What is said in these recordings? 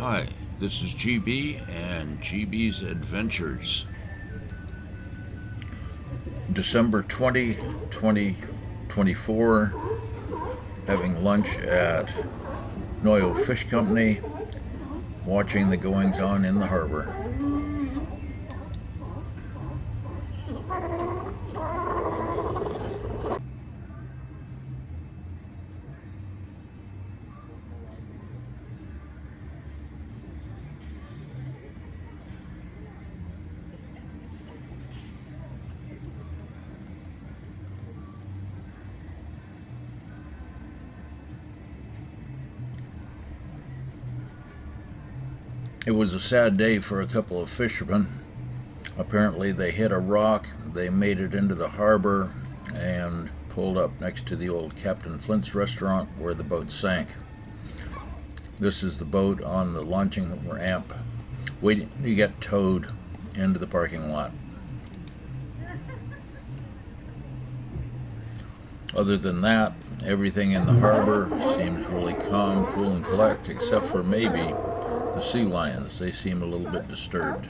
Hi, this is GB and GB's Adventures. December 20, 2024, having lunch at Noyo Fish Company, watching the goings on in the harbor. It was a sad day for a couple of fishermen. Apparently, they hit a rock, they made it into the harbor, and pulled up next to the old Captain Flint's restaurant where the boat sank. This is the boat on the launching ramp, waiting to get towed into the parking lot. Other than that, everything in the harbor seems really calm, cool, and collect, except for maybe the sea lions. They seem a little bit disturbed.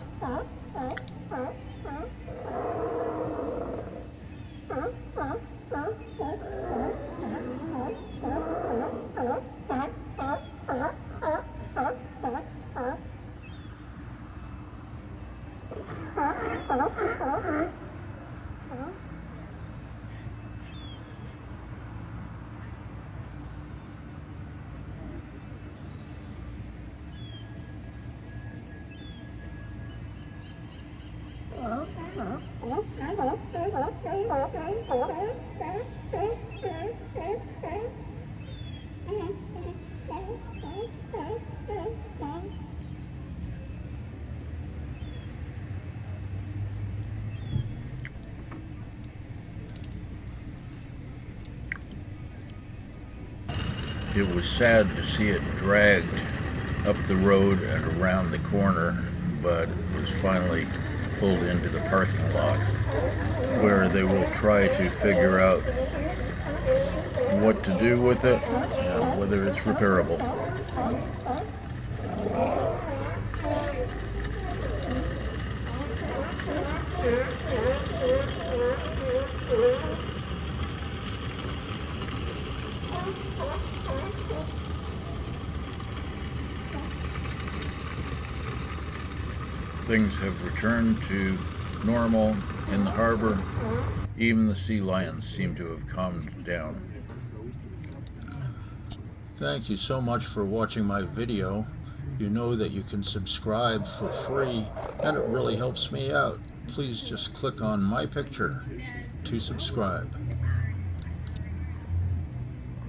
It was sad to see it dragged up the road and around the corner, but it was finally pulled into the parking lot, where they will try to figure out what to do with it and whether it's repairable. Things have returned to normal in the harbor. Even the sea lions seem to have calmed down. Thank you so much for watching my video. You know that you can subscribe for free, and it really helps me out. Please just click on my picture to subscribe.